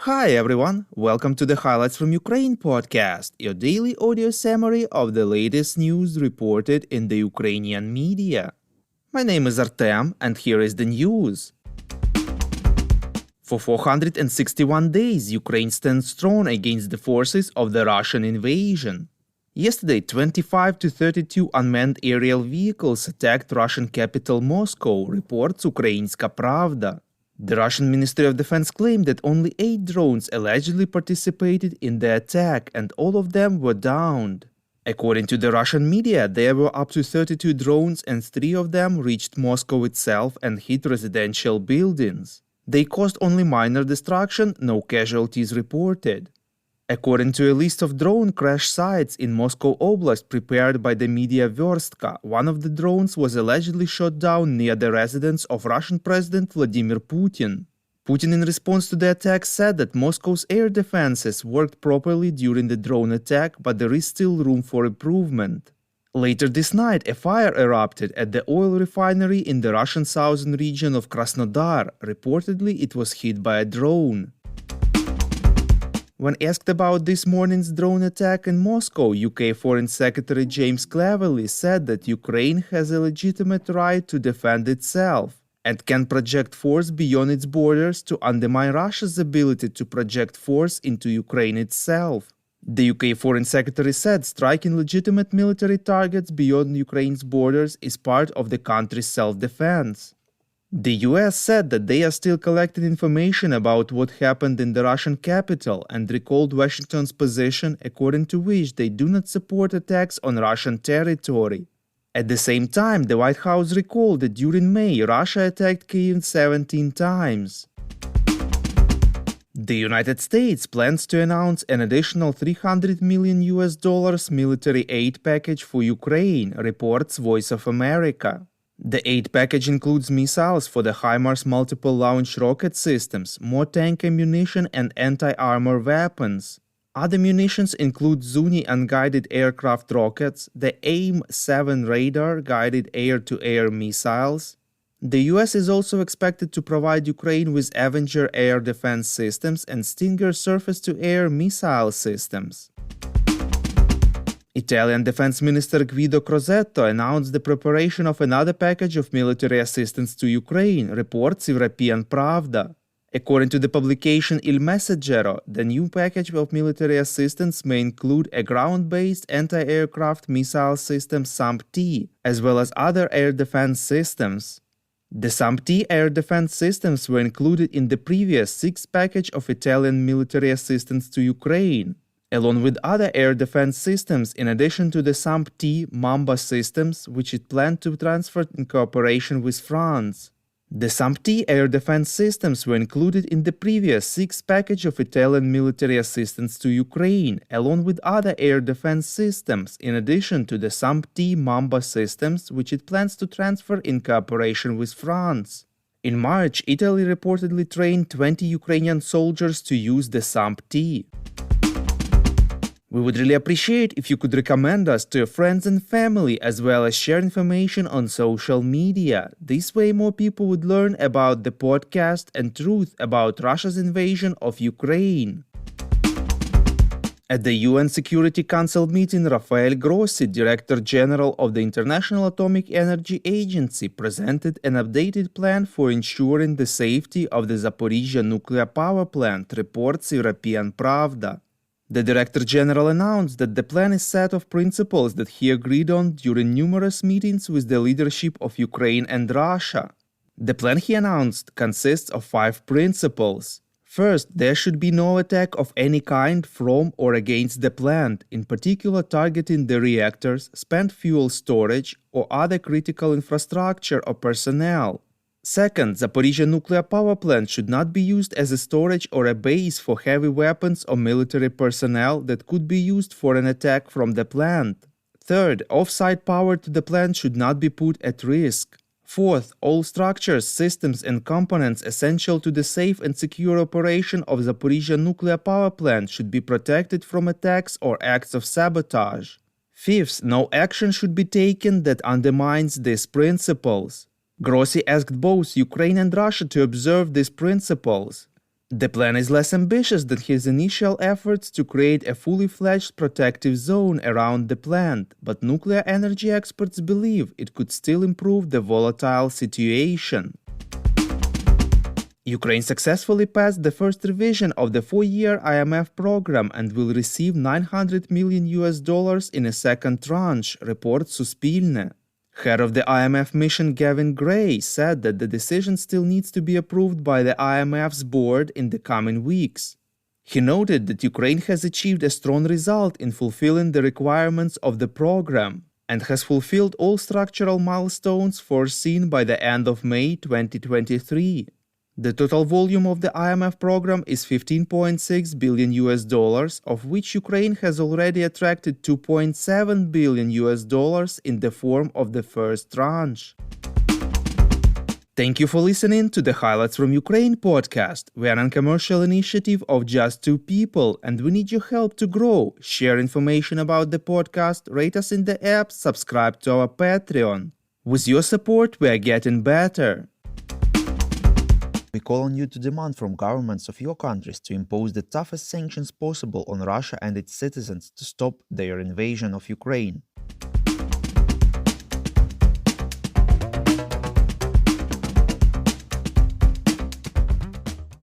Hi everyone, welcome to the Highlights from Ukraine podcast, your daily audio summary of the latest news reported in the Ukrainian media. My name is Artem, and here is the news. For 461 days, Ukraine stands strong against the forces of the Russian invasion. Yesterday, 25 to 32 unmanned aerial vehicles attacked Russian capital Moscow, reports Ukrainska Pravda. The Russian Ministry of Defense claimed that only 8 drones allegedly participated in the attack and all of them were downed. According to the Russian media, there were up to 32 drones and 3 of them reached Moscow itself and hit residential buildings. They caused only minor destruction, no casualties reported. According to a list of drone crash sites in Moscow Oblast prepared by the media Verstka, one of the drones was allegedly shot down near the residence of Russian President Vladimir Putin. Putin, in response to the attack, said that Moscow's air defenses worked properly during the drone attack, but there is still room for improvement. Later this night, a fire erupted at the oil refinery in the Russian southern region of Krasnodar. Reportedly, it was hit by a drone. When asked about this morning's drone attack in Moscow, UK Foreign Secretary James Cleverly said that Ukraine has a legitimate right to defend itself and can project force beyond its borders to undermine Russia's ability to project force into Ukraine itself. The UK Foreign Secretary said striking legitimate military targets beyond Ukraine's borders is part of the country's self-defense. The US said that they are still collecting information about what happened in the Russian capital and recalled Washington's position according to which they do not support attacks on Russian territory. At the same time, the White House recalled that during May, Russia attacked Kyiv 17 times. The United States plans to announce an additional $300 million military aid package for Ukraine, reports Voice of America. The aid package includes missiles for the HIMARS multiple launch rocket systems, more tank ammunition and anti-armor weapons. Other munitions include Zuni unguided aircraft rockets, the AIM-7 radar-guided air-to-air missiles. The US is also expected to provide Ukraine with Avenger air defense systems and Stinger surface-to-air missile systems. Italian Defense Minister Guido Crosetto announced the preparation of another package of military assistance to Ukraine, reports European Pravda. According to the publication Il Messaggero, the new package of military assistance may include a ground-based anti-aircraft missile system SAMP-T, as well as other air defense systems. The SAMP-T air defense systems were included in the previous 6th package of Italian military assistance to Ukraine, along with other air defense systems in addition to the SAMP-T Mamba systems, which it planned to transfer in cooperation with France. The SAMP-T air defense systems were included in the previous 6th package of Italian military assistance to Ukraine, along with other air defense systems, in addition to the SAMP-T Mamba systems, which it plans to transfer in cooperation with France. In March, Italy reportedly trained 20 Ukrainian soldiers to use the SAMP-T. We would really appreciate if you could recommend us to your friends and family, as well as share information on social media. This way more people would learn about the podcast and truth about Russia's invasion of Ukraine. At the UN Security Council meeting, Rafael Grossi, Director General of the International Atomic Energy Agency, presented an updated plan for ensuring the safety of the Zaporizhzhia nuclear power plant, reports European Pravda. The Director General announced that the plan is a set of principles that he agreed on during numerous meetings with the leadership of Ukraine and Russia. The plan he announced consists of 5 principles. First, there should be no attack of any kind from or against the plant, in particular targeting the reactors, spent fuel storage, or other critical infrastructure or personnel. Second, Zaporizhzhia nuclear power plant should not be used as a storage or a base for heavy weapons or military personnel that could be used for an attack from the plant. Third, off-site power to the plant should not be put at risk. Fourth, all structures, systems and components essential to the safe and secure operation of Zaporizhzhia nuclear power plant should be protected from attacks or acts of sabotage. Fifth, no action should be taken that undermines these principles. Grossi asked both Ukraine and Russia to observe these principles. The plan is less ambitious than his initial efforts to create a fully fledged protective zone around the plant, but nuclear energy experts believe it could still improve the volatile situation. Ukraine successfully passed the first revision of the 4-year IMF program and will receive $900 million in a second tranche, reports Suspilne. Head of the IMF mission Gavin Gray said that the decision still needs to be approved by the IMF's board in the coming weeks. He noted that Ukraine has achieved a strong result in fulfilling the requirements of the program and has fulfilled all structural milestones foreseen by the end of May 2023. The total volume of the IMF program is $15.6 billion, of which Ukraine has already attracted $2.7 billion in the form of the first tranche. Thank you for listening to the Highlights from Ukraine podcast. We are a non-commercial initiative of just two people, and we need your help to grow. Share information about the podcast, rate us in the app, subscribe to our Patreon. With your support, we are getting better. We call on you to demand from governments of your countries to impose the toughest sanctions possible on Russia and its citizens to stop their invasion of Ukraine.